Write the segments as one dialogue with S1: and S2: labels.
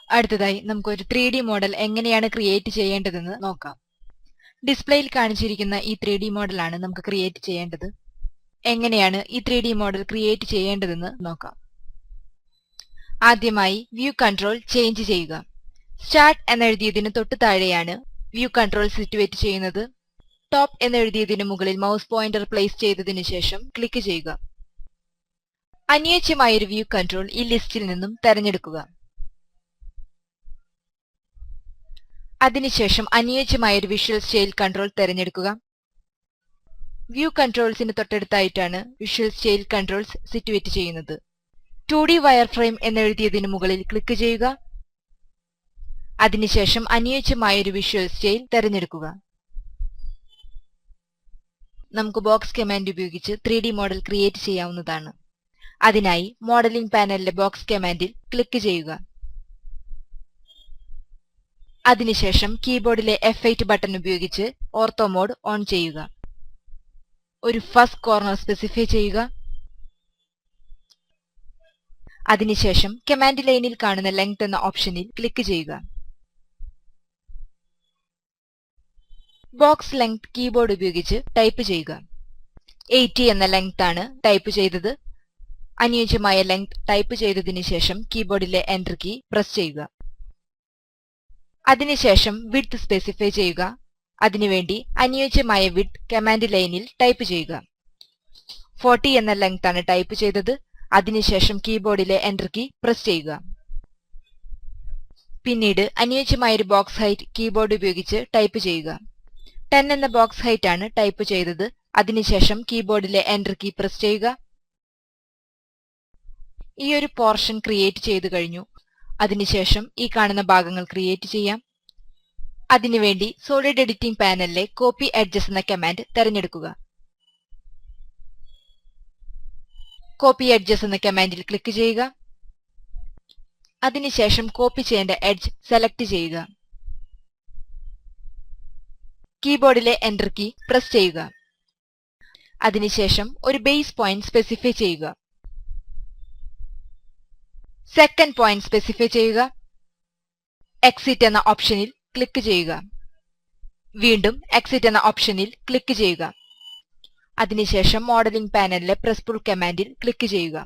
S1: അടുത്തതായി നമുക്കൊരു 3D model എങ്ങനെയാണ് ക്രിയേറ്റ് ചെയ്യേണ്ടതെന്ന് നോക്കാം. ഡിസ്പ്ലേയിൽ കാണിച്ചിരിക്കുന്ന ഈ 3D മോഡലാണ് നമുക്ക് ക്രിയേറ്റ് ചെയ്യേണ്ടത്. എങ്ങനെയാണ് ഈ 3D മോഡൽ ക്രിയേറ്റ് ചെയ്യേണ്ടതെന്ന് നോക്കാം. ആദ്യമായി വ്യൂ കൺട്രോൾ ചേഞ്ച് ചെയ്യുക. സ്റ്റാർട്ട് എന്നെഴുതിയതിന് തൊട്ടു താഴെയാണ് വ്യൂ കൺട്രോൾ സിറ്റുവേറ്റ് ചെയ്യുന്നത്. ടോപ്പ് എന്നെഴുതിയതിന് മുകളിൽ മൗസ് പോയിന്റർ പ്ലേസ് ചെയ്തതിനു ശേഷം ക്ലിക്ക് ചെയ്യുക. അനുയോജ്യമായൊരു വ്യൂ കൺട്രോൾ ഈ ലിസ്റ്റിൽ നിന്നും തെരഞ്ഞെടുക്കുക. അതിനുശേഷം അനുയോജ്യമായൊരു വിഷ്വൽ സ്റ്റൈൽ കൺട്രോൾ തെരഞ്ഞെടുക്കുക. വ്യൂ കൺട്രോൾസിന് തൊട്ടടുത്തായിട്ടാണ് വിഷ്വൽ സ്റ്റൈൽ കൺട്രോൾസ് സിറ്റുവേറ്റ് ചെയ്യുന്നത്. 2D വയർഫ്രെയിം എന്നെഴുതിയതിനു മുകളിൽ ക്ലിക്ക് ചെയ്യുക. അതിനുശേഷം അനുയോജ്യമായൊരു വിഷ്വൽ സ്റ്റൈൽ തെരഞ്ഞെടുക്കുക. നമുക്ക് ബോക്സ് കമാൻഡ് ഉപയോഗിച്ച് 3D മോഡൽ ക്രിയേറ്റ് ചെയ്യാവുന്നതാണ്. അതിനായി മോഡലിംഗ് പാനലിലെ ബോക്സ് കമാൻഡിൽ ക്ലിക്ക് ചെയ്യുക. അതിനുശേഷം കീബോർഡിലെ F8 ബട്ടൺ ഉപയോഗിച്ച് ഓർത്തോ മോഡ് ഓൺ ചെയ്യുക. ഒരു ഫസ്റ്റ് കോർണർ സ്പെസിഫൈ ചെയ്യുക. അതിനുശേഷം കമാൻഡ് ലൈനിൽ കാണുന്ന ലെങ്ത് എന്ന ഓപ്ഷനിൽ ക്ലിക്ക് ചെയ്യുക. ബോക്സ് ലെങ്ത് കീബോർഡ് ഉപയോഗിച്ച് ടൈപ്പ് ചെയ്യുക. 80 എന്ന ലെങ്ത് ആണ് ടൈപ്പ് ചെയ്തത്. അനുയോജ്യമായ ലെങ്ത് ടൈപ്പ് ചെയ്തതിനു ശേഷം കീബോർഡിലെ എന്റർ കീ പ്രസ് ചെയ്യുക. അതിനുശേഷം വിഡ്ത് സ്പെസിഫൈ ചെയ്യുക. അതിനുവേണ്ടി അനുയോജ്യമായ വിഡ്ത് കമാൻഡ് ലൈനിൽ ടൈപ്പ് ചെയ്യുക. 40 എന്ന ലെങ്ത് ആണ് ടൈപ്പ് ചെയ്തത്. അതിനുശേഷം കീബോർഡിലെ എന്റർ കീ പ്രസ് ചെയ്യുക. പിന്നീട് അനുയോജ്യമായൊരു ബോക്സ് ഹൈറ്റ് കീബോർഡ് ഉപയോഗിച്ച് ടൈപ്പ് ചെയ്യുക. 10 എന്ന ബോക്സ് ഹൈറ്റ് ആണ് ടൈപ്പ് ചെയ്തത്. അതിനുശേഷം കീബോർഡിലെ എന്റർ കീ പ്രസ് ചെയ്യുക. ഈ ഒരു പോർഷൻ ക്രിയേറ്റ് ചെയ്തു കഴിഞ്ഞു. അതിനുശേഷം ഈ കാണുന്ന ഭാഗങ്ങൾ ക്രിയേറ്റ് ചെയ്യാം. അതിനുവേണ്ടി സോളിഡ് എഡിറ്റിംഗ് പാനലിലെ കോപ്പി എഡ്ജസ് എന്ന കമാൻഡ് തെരഞ്ഞെടുക്കുക. കോപ്പി എഡ്ജസ് എന്ന കമാൻഡിൽ ക്ലിക്ക് ചെയ്യുക. അതിനുശേഷം കോപ്പി ചെയ്യേണ്ട എഡ്ജ് സെലക്ട് ചെയ്യുക. കീബോർഡിലെ എന്റർ കീ പ്രസ് ചെയ്യുക. അതിനുശേഷം ഒരു ബേസ് പോയിന്റ് സ്പെസിഫൈ ചെയ്യുക. സെക്കൻഡ് പോയിന്റ് സ്പെസിഫൈ ചെയ്യുക. എക്സിറ്റ് എന്ന ഓപ്ഷനിൽ ക്ലിക്ക് ചെയ്യുക. വീണ്ടും എക്സിറ്റ് എന്ന ഓപ്ഷനിൽ ക്ലിക്ക് ചെയ്യുക. അതിനുശേഷം മോഡലിംഗ് പാനലിലെ പ്രസ് പുൾ കമാൻഡിൽ ക്ലിക്ക് ചെയ്യുക.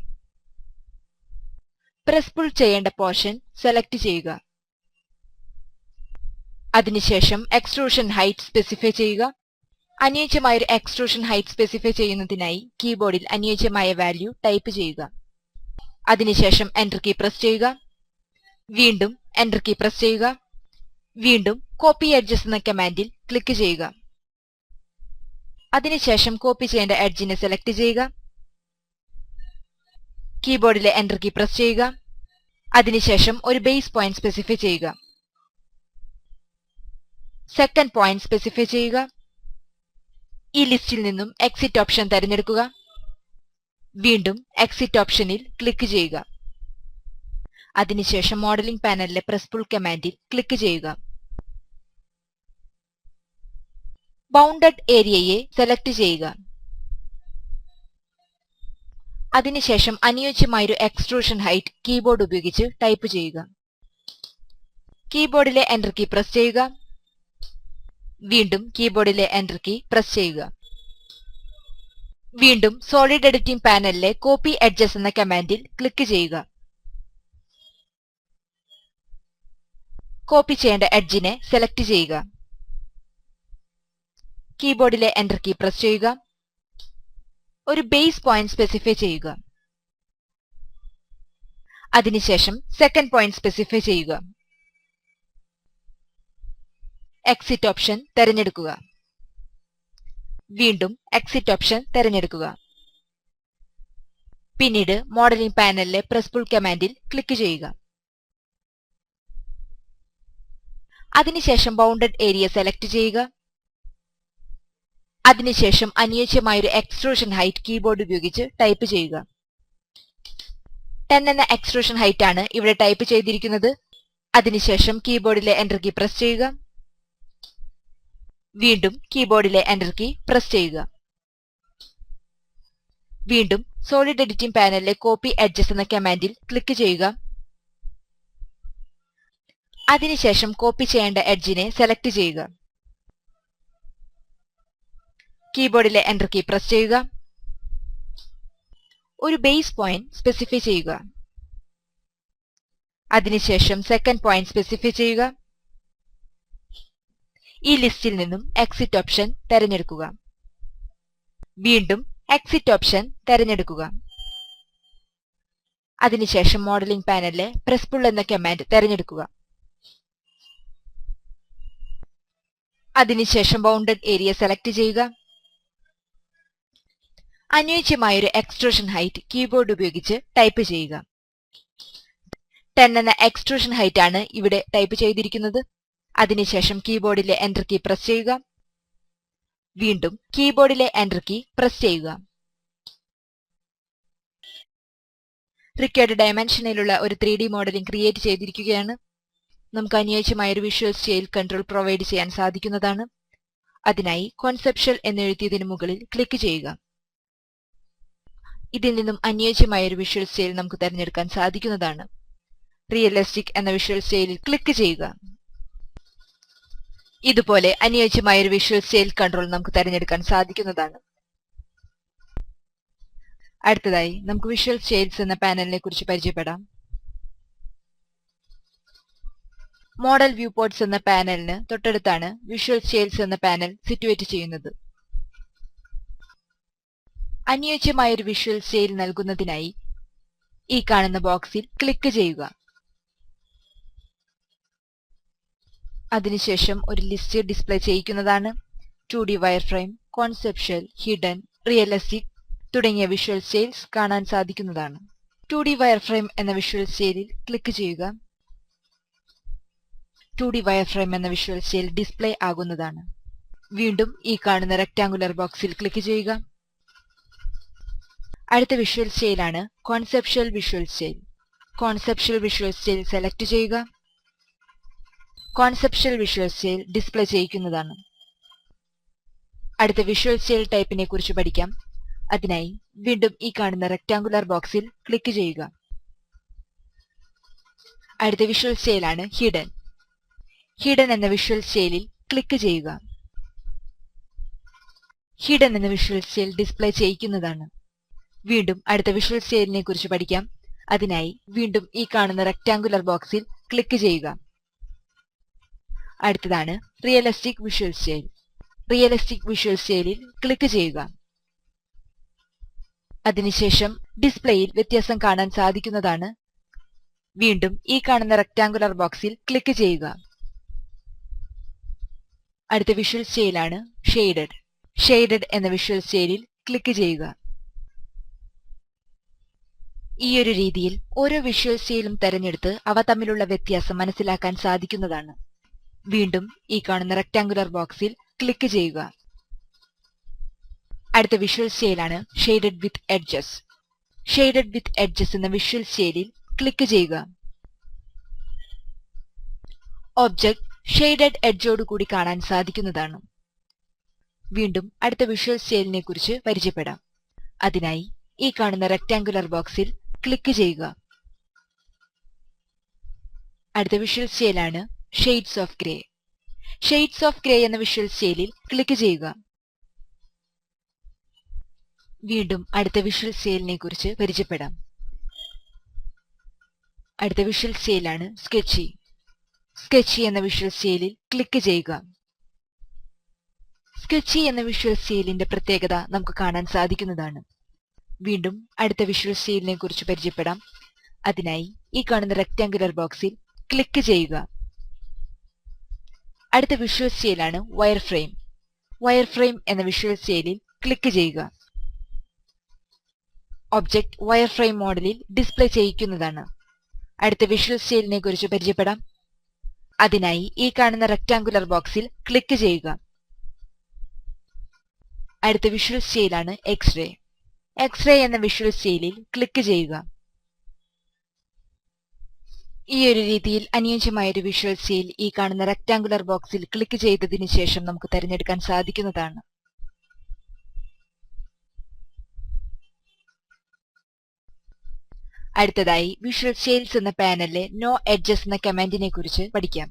S1: പ്രസ് പുൾ ചെയ്യേണ്ട പോർഷൻ സെലക്ട് ചെയ്യുക. അതിനുശേഷം എക്സ്ട്രൂഷൻ ഹൈറ്റ് സ്പെസിഫൈ ചെയ്യുക. അനുയോജ്യമായ ഒരു എക്സ്ട്രൂഷൻ ഹൈറ്റ് സ്പെസിഫൈ ചെയ്യുന്നതിനായി കീബോർഡിൽ അനുയോജ്യമായ വാല്യൂ ടൈപ്പ് ചെയ്യുക. അതിനുശേഷം എന്റർ കീ പ്രസ് ചെയ്യുക. വീണ്ടും എന്റർ കീ പ്രസ് ചെയ്യുക. വീണ്ടും കോപ്പി എഡ്ജസ് എന്ന കമാൻഡിൽ ക്ലിക്ക് ചെയ്യുക. അതിനുശേഷം കോപ്പി ചെയ്യേണ്ട എഡ്ജിനെ സെലക്ട് ചെയ്യുക. കീബോർഡിലെ എന്റർ കീ പ്രസ് ചെയ്യുക. അതിനുശേഷം ഒരു ബേസ് പോയിന്റ് സ്പെസിഫൈ ചെയ്യുക. സെക്കൻഡ് പോയിന്റ് സ്പെസിഫൈ ചെയ്യുക. ഈ ലിസ്റ്റിൽ നിന്നും എക്സിറ്റ് ഓപ്ഷൻ തിരഞ്ഞെടുക്കുക. വീണ്ടും എക്സിറ്റ് ഓപ്ഷനിൽ ക്ലിക്ക് ചെയ്യുക. അതിനുശേഷം മോഡലിംഗ് പാനലിലെ പ്രസ് പുൾ കമാൻഡിൽ ക്ലിക്ക് ചെയ്യുക. ബൗണ്ടഡ് ഏരിയയെ സെലക്ട് ചെയ്യുക. അതിനുശേഷം അനുയോജ്യമായൊരു എക്സ്ട്രൂഷൻ ഹൈറ്റ് കീബോർഡ് ഉപയോഗിച്ച് ടൈപ്പ് ചെയ്യുക. കീബോർഡിലെ എന്റർ കീ പ്രസ് ചെയ്യുക. വീണ്ടും കീബോർഡിലെ എന്റർ കീ പ്രസ് ചെയ്യുക. വീണ്ടും സോളിഡ് എഡിറ്റിംഗ് പാനലിലെ കോപ്പി എഡ്ജസ് എന്ന കമാൻഡിൽ ക്ലിക്ക് ചെയ്യുക. കോപ്പി ചെയ്യേണ്ട എഡ്ജിനെ സെലക്ട് ചെയ്യുക. കീബോർഡിലെ എന്റർ കീ പ്രസ് ചെയ്യുക. ഒരു ബേസ് പോയിന്റ് സ്പെസിഫൈ ചെയ്യുക. അതിനുശേഷം സെക്കൻഡ് പോയിന്റ് സ്പെസിഫൈ ചെയ്യുക. എക്സിറ്റ് ഓപ്ഷൻ തിരഞ്ഞെടുക്കുക. വീണ്ടും എക്സിറ്റ് ഓപ്ഷൻ തിരഞ്ഞെടുക്കുക. പിന്നീട് മോഡലിംഗ് പാനലിലെ പ്രസ് പുൾ കമാൻഡിൽ ക്ലിക്ക് ചെയ്യുക. അതിനുശേഷം ബൗണ്ടഡ് ഏരിയ സെലക്ട് ചെയ്യുക. അതിനുശേഷം അനുയോജ്യമായൊരു എക്സ്ട്രൂഷൻ ഹൈറ്റ് കീബോർഡ് ഉപയോഗിച്ച് ടൈപ്പ് ചെയ്യുക. 10 എന്ന എക്സ്ട്രൂഷൻ ഹൈറ്റ് ആണ് ഇവിടെ ടൈപ്പ് ചെയ്തിരിക്കുന്നത്. അതിനുശേഷം കീബോർഡിലെ എന്റർ കീ പ്രസ് ചെയ്യുക. വീണ്ടും കീബോർഡിലെ എന്റർ കീ പ്രസ് ചെയ്യുക. വീണ്ടും സോളിഡ് എഡിറ്റിംഗ് പാനലിലെ കോപ്പി എഡ്ജസ് എന്ന കമാൻഡിൽ ക്ലിക്ക് ചെയ്യുക. അതിനുശേഷം കോപ്പി ചെയ്യേണ്ട എഡ്ജിനെ സെലക്ട് ചെയ്യുക. കീബോർഡിലെ എന്റർ കീ പ്രസ് ചെയ്യുക. ഒരു ബേസ് പോയിന്റ് സ്പെസിഫൈ ചെയ്യുക. അതിനുശേഷം സെക്കൻഡ് പോയിന്റ് സ്പെസിഫൈ ചെയ്യുക. ഈ ലിസ്റ്റിൽ നിന്നും എക്സിറ്റ് ഓപ്ഷൻ തെരഞ്ഞെടുക്കുക. വീണ്ടും എക്സിറ്റ് ഓപ്ഷൻ തെരഞ്ഞെടുക്കുക. അതിനുശേഷം മോഡലിംഗ് പാനലിലെ പ്രസ് പുൾ എന്ന കമാൻഡ് തെരഞ്ഞെടുക്കുക. അതിനുശേഷം ബൗണ്ടഡ് ഏരിയ സെലക്ട് ചെയ്യുക. അനുയോജ്യമായൊരു എക്സ്ട്രൂഷൻ ഹൈറ്റ് കീബോർഡ് ഉപയോഗിച്ച് ടൈപ്പ് ചെയ്യുക. 10 എന്ന എക്സ്ട്രൂഷൻ ഹൈറ്റ് ആണ് ഇവിടെ ടൈപ്പ് ചെയ്തിരിക്കുന്നത്. അതിനുശേഷം കീബോർഡിലെ എന്റർ കീ പ്രസ് ചെയ്യുക. വീണ്ടും കീബോർഡിലെ എന്റർ കീ പ്രസ് ചെയ്യുക. റിക്വയർഡ് ഡയമെൻഷനിലുള്ള ഒരു 3D മോഡലിംഗ് ക്രിയേറ്റ് ചെയ്തിരിക്കുകയാണ്. നമുക്ക് അനുയോജ്യമായ ഒരു വിഷ്വൽ സ്കെയിൽ കൺട്രോൾ പ്രൊവൈഡ് ചെയ്യാൻ സാധിക്കുന്നതാണ്. അതിനായി കോൺസെപ്ച്വൽ എന്നെഴുതിയതിനു മുകളിൽ ക്ലിക്ക് ചെയ്യുക. ഇതിൽ നിന്നും അനുയോജ്യമായ ഒരു വിഷ്വൽ സ്റ്റൈൽ നമുക്ക് തിരഞ്ഞെടുക്കാൻ സാധിക്കുന്നതാണ്. റിയലിസ്റ്റിക് എന്ന വിഷ്വൽ സ്റ്റൈലിൽ ക്ലിക്ക് ചെയ്യുക. ഇതുപോലെ അനുയോജ്യമായ ഒരു വിഷ്വൽ സ്റ്റൈൽ കൺട്രോൾ നമുക്ക് തിരഞ്ഞെടുക്കാൻ സാധിക്കുന്നതാണ്. അടുത്തതായി നമുക്ക് വിഷ്വൽ സ്റ്റൈൽസ് എന്ന പാനലിനെ കുറിച്ച് പരിചയപ്പെടാം. മോഡൽ വ്യൂ പോർട്ട്സ് എന്ന പാനലിന് തൊട്ടടുത്താണ് വിഷ്വൽ സ്റ്റൈൽസ് എന്ന പാനൽ സിറ്റുവേറ്റ് ചെയ്യുന്നത്. അനുയോജ്യമായ ഒരു വിഷ്വൽ സ്റ്റൈൽ നൽകുന്നതിനായി ഈ കാണുന്ന ബോക്സിൽ ക്ലിക്ക് ചെയ്യുക. അതിനുശേഷം ഒരു ലിസ്റ്റ് ഡിസ്പ്ലേ ചെയ്യിക്കുന്നതാണ്. 2D wireframe, conceptual, hidden, realistic തുടങ്ങിയ വിഷ്വൽ സ്റ്റൈൽസ് കാണാൻ സാധിക്കുന്നതാണ്. 2D വയർഫ്രെയിം എന്ന വിഷ്വൽ സ്റ്റൈലിൽ ക്ലിക്ക് ചെയ്യുക. 2D വയർഫ്രെയിം എന്ന വിഷ്വൽ സ്റ്റൈൽ ഡിസ്പ്ലേ ആകുന്നതാണ്. വീണ്ടും ഈ കാണുന്ന റെക്ടാങ്കുലർ ബോക്സിൽ ക്ലിക്ക് ചെയ്യുക. അടുത്ത വിഷ്വൽ സ്റ്റൈലാണ് conceptual visual style. Conceptual visual style select ചെയ്യുക. കോൺസെപ്ച്വൽ വിഷ്വൽ സ്റ്റൈൽ ഡിസ്പ്ലേ ചെയ്യിക്കുന്നതാണ്. അടുത്ത വിഷ്വൽ സ്റ്റൈൽ ടൈപ്പിനെ കുറിച്ച് പഠിക്കാം. അതിനായി വീണ്ടും ഈ കാണുന്ന റെക്ടാങ്കുലർ ബോക്സിൽ ക്ലിക്ക് ചെയ്യുക. അടുത്ത വിഷ്വൽ സ്റ്റൈലാണ് ഹിഡൻ. ഹിഡൻ എന്ന വിഷ്വൽ സ്റ്റൈലിൽ ക്ലിക്ക് ചെയ്യുക. ഹിഡൻ എന്ന വിഷ്വൽ സ്റ്റൈൽ ഡിസ്പ്ലേ ചെയ്യിക്കുന്നതാണ്. വീണ്ടും അടുത്ത വിഷ്വൽ സ്റ്റൈലിനെ കുറിച്ച് പഠിക്കാം. അതിനായി വീണ്ടും ഈ കാണുന്ന റെക്ടാങ്കുലർ ബോക്സിൽ ക്ലിക്ക് ചെയ്യുക. അടുത്തതാണ് realistic visual style. Realistic visual സ്റ്റൈലിൽ ക്ലിക്ക് ചെയ്യുക. അതിനുശേഷം ഡിസ്പ്ലേയിൽ വ്യത്യാസം കാണാൻ സാധിക്കുന്നതാണ്. വീണ്ടും ഈ കാണുന്ന റെക്ടാങ്കുലർ ബോക്സിൽ ക്ലിക്ക് ചെയ്യുക. അടുത്ത വിഷ്വൽ സ്റ്റൈലാണ് ഷെയ്ഡഡ്. ഷെയ്ഡഡ് എന്ന വിഷ്വൽ സ്റ്റൈലിൽ ക്ലിക്ക് ചെയ്യുക. ഈയൊരു രീതിയിൽ ഓരോ വിഷ്വൽ സ്റ്റൈലും തെരഞ്ഞെടുത്ത് അവ തമ്മിലുള്ള വ്യത്യാസം മനസ്സിലാക്കാൻ സാധിക്കുന്നതാണ്. വീണ്ടും ഈ കാണുന്ന റെക്ടാങ്കുലർ ബോക്സിൽ ക്ലിക്ക് ചെയ്യുക. അടുത്ത വിഷ്വൽ സ്റ്റൈലാണ് ഷെയ്ഡഡ് വിത്ത് എഡ്ജസ്. ഷെയ്ഡഡ് വിത്ത് എഡ്ജസ് എന്ന വിഷ്വൽ സ്റ്റൈലിൽ ക്ലിക്ക് ചെയ്യുക. ഒബ്ജക്റ്റ് ഷെയ്ഡഡ് എഡ്ജോട് കൂടി കാണാൻ സാധിക്കുന്നതാണ്. വീണ്ടും അടുത്ത വിഷ്വൽ സ്റ്റൈലിനെ കുറിച്ച് പരിചയപ്പെടാം. അതിനായി ഈ കാണുന്ന റെക്ടാങ്കുലർ ബോക്സിൽ ക്ലിക്ക് ചെയ്യുക. അടുത്ത വിഷ്വൽ സ്റ്റൈലാണ് shades of grey. Shades of grey എന്ന വിഷ്വൽ സ്റ്റൈലിൽ ക്ലിക്ക് ചെയ്യുക. വീണ്ടും അടുത്ത വിഷ്വൽ സ്റ്റൈലിനെ കുറിച്ച് പരിചയപ്പെടാം. അടുത്ത വിഷ്വൽ സ്റ്റൈലാണ് സ്കെച്ചി. സ്കെച്ചി എന്ന വിഷ്വൽ സ്റ്റൈലിൽ ക്ലിക്ക് ചെയ്യുക. സ്കെച്ചി എന്ന വിഷ്വൽ സ്റ്റൈലിന്റെ പ്രത്യേകത നമുക്ക് കാണാൻ സാധിക്കുന്നതാണ്. വീണ്ടും അടുത്ത വിഷ്വൽ സ്റ്റൈലിനെ കുറിച്ച് പരിചയപ്പെടാം. അതിനായി ഈ കാണുന്ന റെക്ടാങ്കുലർ ബോക്സിൽ ക്ലിക്ക് ചെയ്യുക. അടുത്ത വിഷ്വൽ സ്റ്റൈലാണ് വയർഫ്രെയിം. വയർഫ്രെയിം എന്ന വിഷ്വൽ സ്റ്റൈലിൽ ക്ലിക്ക് ചെയ്യുക. ഒബ്ജക്റ്റ് വയർഫ്രെയിം മോഡലിൽ ഡിസ്പ്ലേ ചെയ്യിക്കുന്നതാണ്. അടുത്ത വിഷ്വൽ സ്റ്റൈലിനെ കുറിച്ച് പരിചയപ്പെടാം. അതിനായി ഈ കാണുന്ന റെക്ടാങ്കുലർ ബോക്സിൽ ക്ലിക്ക് ചെയ്യുക. അടുത്ത വിഷ്വൽ സ്റ്റൈലാണ് എക്സ്റേ. എക്സ്റേ എന്ന വിഷ്വൽ സ്റ്റൈലിൽ ക്ലിക്ക് ചെയ്യുക. ഈ ഒരു രീതിയിൽ അനുയോജ്യമായ ഒരു വിഷ്വൽ സ്റ്റൈൽ ഈ കാണുന്ന റെക്ടാങ്കുലർ ബോക്സിൽ ക്ലിക്ക് ചെയ്തതിനു ശേഷം നമുക്ക് തിരഞ്ഞെടുക്കാൻ സാധിക്കുന്നതാണ്. അടുത്തതായി വിഷ്വൽ സ്റ്റൈൽസ് എന്ന പാനലിലെ നോ എഡ്ജസ് എന്ന കമാൻഡിനെ കുറിച്ച് പഠിക്കാം.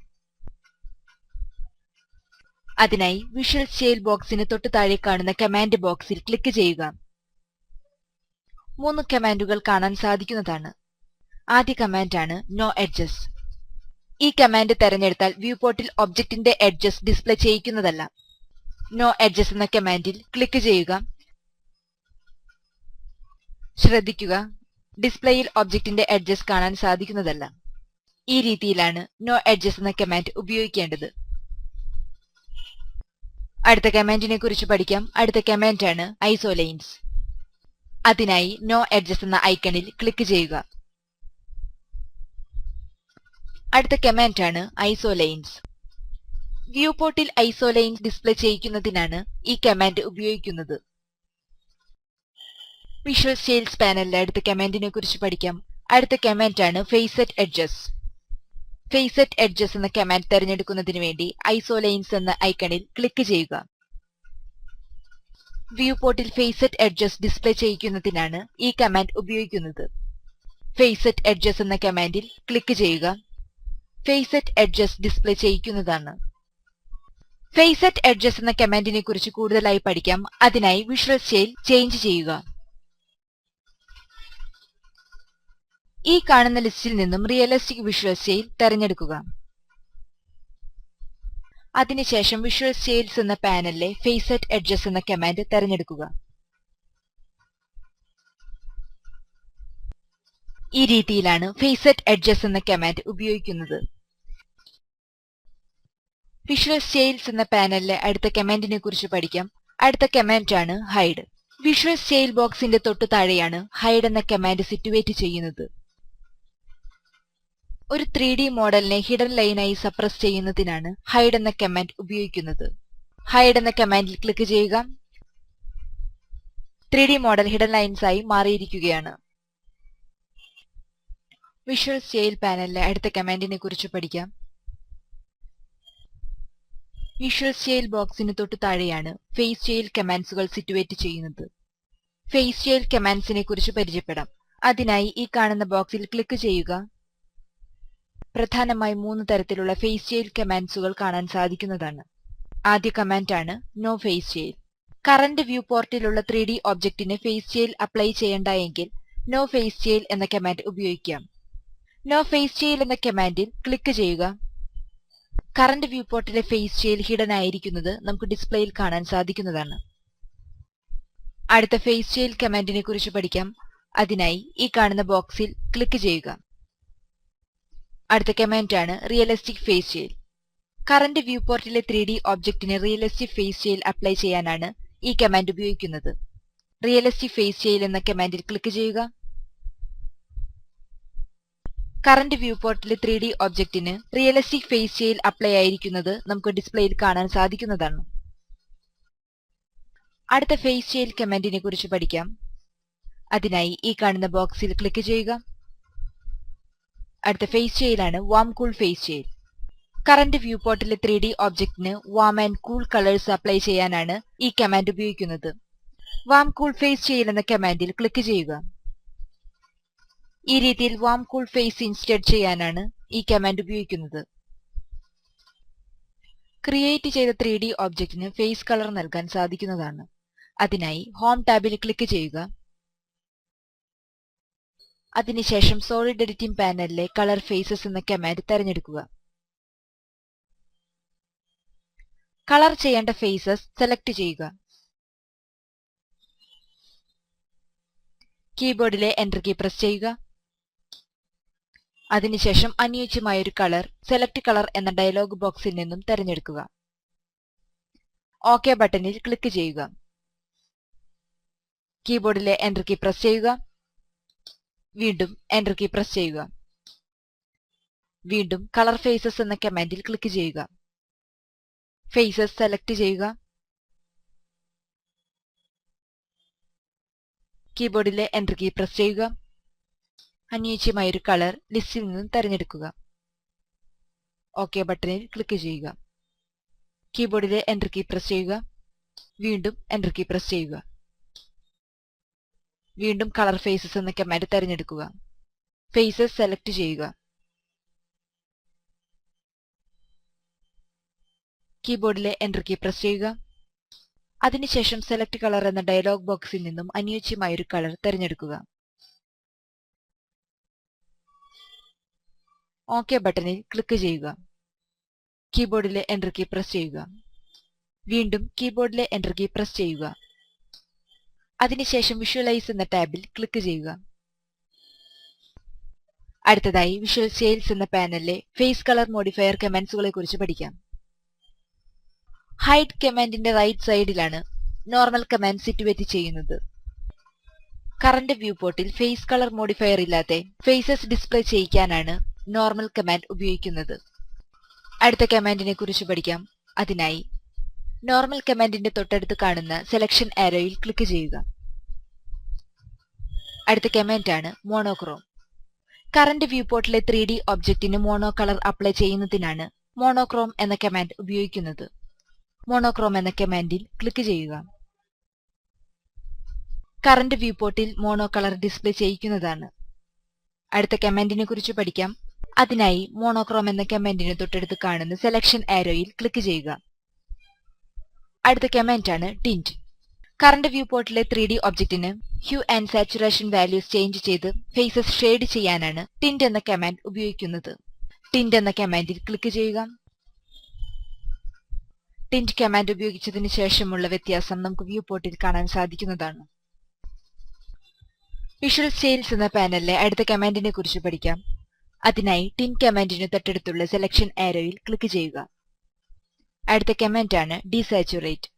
S1: അതിനായി വിഷ്വൽ സ്റ്റൈൽ ബോക്സിന് തൊട്ടു താഴെ കാണുന്ന കമാൻഡ് ബോക്സിൽ ക്ലിക്ക് ചെയ്യുക. 3 കമാൻഡുകൾ കാണാൻ സാധിക്കുന്നതാണ്. ആദ്യ കമാൻഡാണ് നോ എഡ്ജസ്. ഈ കമാൻഡ് തെരഞ്ഞെടുത്താൽ വ്യൂപോർട്ടിൽ ഒബ്ജക്റ്റിന്റെ എഡ്ജസ് ഡിസ്പ്ലേ ചെയ്യിക്കുന്നതല്ല. നോ എഡ്ജസ് എന്ന കമാൻഡിൽ ക്ലിക്ക് ചെയ്യുക. ശ്രദ്ധിക്കുക, ഡിസ്പ്ലേയിൽ ഒബ്ജക്റ്റിന്റെ എഡ്ജസ് കാണാൻ സാധിക്കുന്നതല്ല. ഈ രീതിയിലാണ് നോ എഡ്ജസ് എന്ന കമാൻഡ് ഉപയോഗിക്കേണ്ടത്. അടുത്ത കമാൻഡിനെ കുറിച്ച് പഠിക്കാം. അടുത്ത കമാൻഡാണ് ഐസോലൈൻസ്. അതിനായി നോ എഡ്ജസ് എന്ന ഐക്കണിൽ ക്ലിക്ക് ചെയ്യുക. അടുത്ത കമാൻഡാണ് ഐസോലൈൻസ്. വ്യൂപോർട്ടിൽ ഐസോലൈൻസ് ഡിസ്പ്ലേ ചെയ്യിക്കുന്നതിനാണ് ഈ കമാൻഡ് ഉപയോഗിക്കുന്നത്. വിഷ്വൽ സ്റ്റൈൽസ് പാനലിലെ അടുത്ത കമാൻഡിനെ കുറിച്ച് പഠിക്കാം. അടുത്ത കമാൻഡാണ് ഫേസറ്റ് എഡ്ജസ്. ഫേസറ്റ് എഡ്ജസ് എന്ന കമാൻഡ് തിരഞ്ഞെടുക്കുന്നതിന് വേണ്ടി ഐസോലൈൻസ് എന്ന ഐക്കണിൽ ക്ലിക്ക് ചെയ്യുക. വ്യൂപോർട്ടിൽ ഫേസറ്റ് എഡ്ജസ് ഡിസ്പ്ലേ ചെയ്യിക്കുന്നതിനാണ് ഈ കമാൻഡ് ഉപയോഗിക്കുന്നത്. ഫേസറ്റ് എഡ്ജസ് എന്ന കമാൻഡിൽ ക്ലിക്ക് ചെയ്യുക. Facet edges display ചെയ്യിക്കുന്നതാണ്. Facet edges എന്ന കമാൻഡിനെ കുറിച്ച് കൂടുതലായി പഠിക്കാം. അതിനായി വിഷ്വൽ സ്റ്റൈൽ ചേഞ്ച് ചെയ്യുക. ഈ കാണുന്ന ലിസ്റ്റിൽ നിന്നും റിയലിസ്റ്റിക് വിഷ്വൽ സ്റ്റൈൽ തെരഞ്ഞെടുക്കുക. അതിനുശേഷം വിഷ്വൽ സ്റ്റൈൽസ് എന്ന പാനലിലെ ഫേസറ്റ് എഡ്ജസ് എന്ന കമാൻഡ് തെരഞ്ഞെടുക്കുക. ഈ രീതിയിലാണ് ഫേസറ്റ് എഡ്ജസ് എന്ന കമാൻഡ് ഉപയോഗിക്കുന്നത്. വിഷ്വൽ സ്റ്റൈൽസ് എന്ന പാനലിലെ അടുത്ത കമാൻഡിനെ കുറിച്ച് പഠിക്കാം. അടുത്ത കമാൻഡാണ് ഹൈഡ്. വിഷ്വൽ സ്റ്റൈൽ ബോക്സിന്റെ തൊട്ടു താഴെയാണ് ഹൈഡ് എന്ന കമാൻഡ് സിറ്റുവേറ്റ് ചെയ്യുന്നത്. ഒരു 3D മോഡലിനെ ഹിഡൻ ലൈനായി സപ്രസ് ചെയ്യുന്നതിനാണ് ഹൈഡ് എന്ന കമാൻഡ് ഉപയോഗിക്കുന്നത്. ഹൈഡ് എന്ന കമാൻഡിൽ ക്ലിക്ക് ചെയ്യുക. 3D മോഡൽ ഹിഡൻ ലൈൻസ് ആയി മാറിയിരിക്കുകയാണ്. വിഷ്വൽ സ്റ്റൈൽ പാനലിലെ അടുത്ത കമാൻഡിനെ കുറിച്ച് പഠിക്കാം. വിഷ്വൽ സ്റ്റൈൽ ബോക്സിന് തൊട്ടു താഴെയാണ് ഫേസ് സ്റ്റൈൽ കമാൻഡ്സുകൾ സിറ്റുവേറ്റ് ചെയ്യുന്നത്. ഫേസ് സ്റ്റൈൽ കമാൻഡ്സിനെ കുറിച്ച് പരിചയപ്പെടാം. അതിനായി ഈ കാണുന്ന ബോക്സിൽ ക്ലിക്ക് ചെയ്യുക. പ്രധാനമായി 3 തരത്തിലുള്ള ഫേസ് സ്റ്റൈൽ കമാൻഡ്സുകൾ കാണാൻ സാധിക്കുന്നതാണ്. ആദ്യ കമാൻഡാണ് no face style. Current view പോർട്ടിലുള്ള 3D ഒബ്ജക്റ്റിന് ഫേസ് സ്റ്റൈൽ അപ്ലൈ ചെയ്യേണ്ട എങ്കിൽ നോ ഫേസ് സ്റ്റൈൽ എന്ന കമാൻഡ് ഉപയോഗിക്കാം. നോ ഫേസ് സ്റ്റൈൽ എന്ന കമാൻഡിൽ ക്ലിക്ക് ചെയ്യുക. കറന്റ് വ്യൂ പോർട്ടിലെ ഫേസ് സ്റ്റൈൽ ഹിഡൻ ആയിരിക്കുന്നത് നമുക്ക് ഡിസ്പ്ലേയിൽ കാണാൻ സാധിക്കുന്നതാണ്. അടുത്ത ഫേസ് സ്റ്റൈൽ കമാൻഡിനെ കുറിച്ച് പഠിക്കാം. അതിനായി ഈ കാണുന്ന ബോക്സിൽ ക്ലിക്ക് ചെയ്യുക. അടുത്ത കമാൻഡാണ് realistic face style. Current view പോർട്ടിലെ 3D ഒബ്ജക്റ്റിന് റിയലിസ്റ്റിക് ഫേസ് സ്റ്റൈൽ അപ്ലൈ ചെയ്യാനാണ് ഈ കമാൻഡ് ഉപയോഗിക്കുന്നത്. റിയലിസ്റ്റിക് ഫേസ് സ്റ്റൈൽ എന്ന കമാൻഡിൽ ക്ലിക്ക് ചെയ്യുക. കറന്റ് വ്യൂ പോർട്ടിലെ 3D ഒബ്ജക്റ്റിന് റിയലിസ്റ്റിക് ഫേസ് സ്റ്റൈൽ അപ്ലൈ ആയിരിക്കുന്നത് നമുക്ക് ഡിസ്പ്ലേയിൽ കാണാൻ സാധിക്കുന്നതാണ്. അടുത്ത ഫേസ് സ്റ്റൈൽ കമാൻഡിനെ കുറിച്ച് പഠിക്കാം. അതിനായി ഈ കാണുന്ന ബോക്സിൽ ക്ലിക്ക് ചെയ്യുക. അടുത്ത ഫേസ് സ്റ്റൈലാണ് warm cool face style. Current view പോർട്ടിലെ 3D ഒബ്ജക്റ്റിന് warm and cool colours apply ചെയ്യാനാണ് ഈ കമാൻഡ് ഉപയോഗിക്കുന്നത്. വാം കൂൾ ഫേസ് സ്റ്റൈൽ എന്ന കമാൻഡിൽ ക്ലിക്ക് ചെയ്യുക. ഈ രീതിയിൽ വാം കൂൾ ഫേസ് ഇൻസ്റ്റേർട്ട് ചെയ്യാനാണ് ഈ കമാൻഡ് ഉപയോഗിക്കുന്നത്. ക്രിയേറ്റ് ചെയ്ത 3D ഒബ്ജക്റ്റിന് ഫേസ് കളർ നൽകാൻ സാധിക്കുന്നതാണ്. അതിനായി ഹോം ടാബിൽ ക്ലിക്ക് ചെയ്യുക. അതിനുശേഷം സോളിഡ് എഡിറ്റിംഗ് പാനലിലെ കളർ ഫേസസ് എന്ന കമാൻഡ് തിരഞ്ഞെടുക്കുക. കളർ ചെയ്യേണ്ട ഫേസസ് സെലക്ട് ചെയ്യുക. കീബോർഡിലെ എന്റർ കീ പ്രസ് ചെയ്യുക. അതിനുശേഷം അനുയോജ്യമായ ഒരു കളർ സെലക്ട് കളർ എന്ന ഡയലോഗ് ബോക്സിൽ നിന്നും തിരഞ്ഞെടുക്കുക. ഓകെ ബട്ടണിൽ ക്ലിക്ക് ചെയ്യുക. കീബോർഡിലെ എന്റർ കീ പ്രസ് ചെയ്യുക. വീണ്ടും എന്റർ കീ പ്രസ് ചെയ്യുക. വീണ്ടും കളർ ഫേസസ് എന്ന കമാൻഡിൽ ക്ലിക്ക് ചെയ്യുക. ഫേസസ് സെലക്ട് ചെയ്യുക. കീബോർഡിലെ എന്റർ കീ പ്രസ് ചെയ്യുക. അനുയോജ്യമായ ഒരു കളർ ലിസ്റ്റിൽ നിന്നും തിരഞ്ഞെടുക്കുക. ഓകെ ബട്ടണിൽ ക്ലിക്ക് ചെയ്യുക. കീബോർഡിലെ എന്റർ കീ പ്രസ് ചെയ്യുക. വീണ്ടും എന്റർ കീ പ്രസ് ചെയ്യുക. വീണ്ടും കളർ ഫേസസ് എന്ന കമാൻഡ് തിരഞ്ഞെടുക്കുക. ഫേസസ് സെലക്ട് ചെയ്യുക. കീബോർഡിലെ Enter കീ പ്രസ് ചെയ്യുക. അതിനുശേഷം സെലക്ട് കളർ എന്ന ഡയലോഗ് ബോക്സിൽ നിന്നും അനുയോജ്യമായ ഒരു കളർ തിരഞ്ഞെടുക്കുക. OK ബട്ടണിൽ ക്ലിക്ക് ചെയ്യുക. കീബോർഡിലെ Enter കീ പ്രസ് ചെയ്യുക. വീണ്ടും കീബോർഡിലെ Enter കീ പ്രസ് ചെയ്യുക. അതിനുശേഷം വിഷ്വലൈസ് എന്ന ടാബിൽ ക്ലിക്ക് ചെയ്യുക. അടുത്തതായി വിഷ്വൽ സ്റ്റൈൽസ് എന്ന പാനലിലെ ഫേസ് കളർ മോഡിഫയർ കമാൻഡ്സുകളെ കുറിച്ച് പഠിക്കാം. ഹൈഡ് കമാൻഡിന്റെ റൈറ്റ് സൈഡിലാണ് നോർമൽ കമാൻഡ് സിറ്റുവേറ്റ് ചെയ്യുന്നത്. കറന്റ് വ്യൂ പോർട്ടിൽ ഫേസ് കളർ മോഡിഫയർ ഇല്ലാതെ ഫേസസ് ഡിസ്പ്ലേ ചെയ്യിക്കാനാണ് നോർമൽ കമാൻഡ് ഉപയോഗിക്കുന്നത്. അടുത്ത കമാൻഡിനെ കുറിച്ച് പഠിക്കാം. അതിനായി നോർമൽ കമാൻഡിന്റെ തൊട്ടടുത്ത് കാണുന്ന സെലക്ഷൻ ആരോയിൽ ക്ലിക്ക് ചെയ്യുക. അടുത്ത കമാൻഡാണ് മോണോക്രോം. കറന്റ് വ്യൂ പോർട്ടിലെ 3D ഒബ്ജക്റ്റിന് മോണോ കളർ അപ്ലൈ ചെയ്യുന്നതിനാണ് മോണോക്രോം എന്ന കമാൻഡ് ഉപയോഗിക്കുന്നത്. മോണോക്രോം എന്ന കമാൻഡിൽ ക്ലിക്ക് ചെയ്യുക. കറന്റ് വ്യൂ പോർട്ടിൽ മോണോ കളർ ഡിസ്പ്ലേ ചെയ്യിക്കുന്നതാണ്. അടുത്ത കമാൻഡിനെ കുറിച്ച് പഠിക്കാം. അതിനായി മോണോക്രോം എന്ന കമാൻഡിന് തൊട്ടടുത്ത് കാണുന്ന സെലക്ഷൻ ആരോയിൽ ക്ലിക്ക് ചെയ്യുക. അടുത്ത കമാൻഡാണ് ടിന്റ്. കറന്റ് വ്യൂ പോർട്ടിലെ 3D ഒബ്ജക്റ്റിന് hue and saturation values change ചെയ്ത് ഫേസസ് ഷെയ്ഡ് ചെയ്യാനാണ് ടിന്റ് എന്ന കമാൻഡ് ഉപയോഗിക്കുന്നത്. ടിന്റ് എന്ന കമാൻഡിൽ ക്ലിക്ക് ചെയ്യുക. ടിന്റ് കമാൻഡ് ഉപയോഗിച്ചതിന് ശേഷമുള്ള വ്യത്യാസം നമുക്ക് വ്യൂ പോർട്ടിൽ കാണാൻ സാധിക്കുന്നതാണ്. വിഷ്വൽ സ്റ്റൈൽസ് എന്ന പാനലിലെ അടുത്ത കമാൻഡിനെ കുറിച്ച് പഠിക്കാം. അതിനായി ടിന്റ് കമാൻഡിന് തൊട്ടടുത്തുള്ള സെലക്ഷൻ ആരോയിൽ ക്ലിക്ക് ചെയ്യുക. അടുത്ത കമാൻഡാണ് ഡീസാച്ചുറേറ്റ്.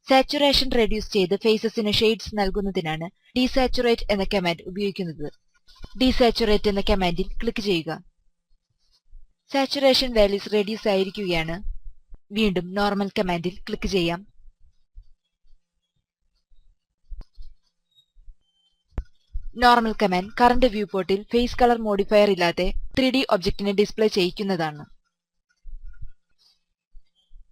S1: സാച്ചുറേഷൻ റെഡ്യൂസ് ചെയ്ത് ഫേസസിന് ഷെയ്ഡ്സ് നൽകുന്നതിനാണ് ഡീസാച്ചുറേറ്റ് എന്ന കമാൻഡ് ഉപയോഗിക്കുന്നത്. ഡീസാച്ചുറേറ്റ് എന്ന കമാൻഡിൽ ക്ലിക്ക് ചെയ്യുക. സാച്ചുറേഷൻ വാല്യൂസ് റെഡ്യൂസ് ആയിരിക്കുകയാണ്. വീണ്ടും നോർമൽ കമാൻഡിൽ ക്ലിക്ക് ചെയ്യാം. നോർമൽ കമാൻഡ് കറന്റ് വ്യൂ പോർട്ടിൽ ഫേസ് കളർ മോഡിഫയർ ഇല്ലാതെ 3D ഒബ്ജക്റ്റിനെ ഡിസ്പ്ലേ ചെയ്യിക്കുന്നതാണ്.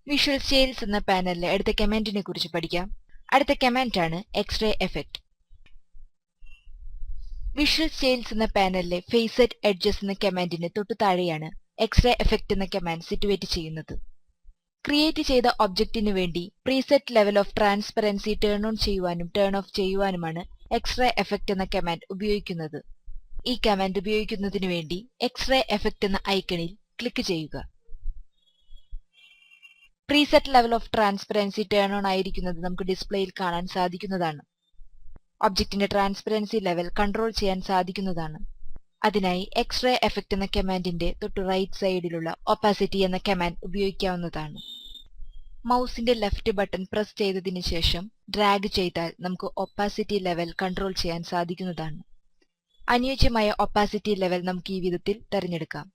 S1: വിഷ്വൽ സ്റ്റൈൽസ് എന്ന പാനലിലെ അടുത്ത കമാൻഡിനെ കുറിച്ച് പഠിക്കാം. അടുത്ത കമാൻഡാണ് എക്സ്റേ എഫക്ട്. വിഷ്വൽ സ്റ്റൈൽസ് എന്ന പാനലിലെ ഫേസ് സെറ്റ് എഡ്ജസ് എന്ന കമാൻഡിന് തൊട്ടു താഴെയാണ് എക്സ്റേ എഫക്ട് എന്ന കമാൻഡ് സിറ്റുവേറ്റ് ചെയ്യുന്നത്. ക്രിയേറ്റ് ചെയ്ത ഒബ്ജക്റ്റിനു വേണ്ടി preset level of transparency turn on ചെയ്യുവാനും ടേൺ ഓഫ് ചെയ്യുവാനുമാണ് എക്സ്റേ എഫക്ട് എന്ന കമാൻഡ് ഉപയോഗിക്കുന്നത്. ഈ കമാൻഡ് ഉപയോഗിക്കുന്നതിനു വേണ്ടി എക്സ്റേ എഫക്ട് എന്ന ഐക്കണിൽ ക്ലിക്ക് ചെയ്യുക. Preset level of transparency turn on ആയിരിക്കുന്നത് നമുക്ക് ഡിസ്പ്ലേയിൽ കാണാൻ സാധിക്കുന്നതാണ്. ഒബ്ജക്റ്റിന്റെ ട്രാൻസ്പെറൻസി ലെവൽ കൺട്രോൾ ചെയ്യാൻ സാധിക്കുന്നതാണ്. അതിനായി എക്സ്റേ എഫക്ട് എന്ന കമാൻഡിന്റെ തൊട്ടു റൈറ്റ് സൈഡിലുള്ള ഒപ്പാസിറ്റി എന്ന കമാൻഡ് ഉപയോഗിക്കാവുന്നതാണ്. മൗസിന്റെ ലെഫ്റ്റ് ബട്ടൺ പ്രസ് ചെയ്തതിനു ശേഷം ഡ്രാഗ് ചെയ്താൽ നമുക്ക് ഒപ്പാസിറ്റി ലെവൽ കൺട്രോൾ ചെയ്യാൻ സാധിക്കുന്നതാണ്. അനുയോജ്യമായ ഒപ്പാസിറ്റി ലെവൽ നമുക്ക് ഈ വിധത്തിൽ തിരഞ്ഞെടുക്കാം.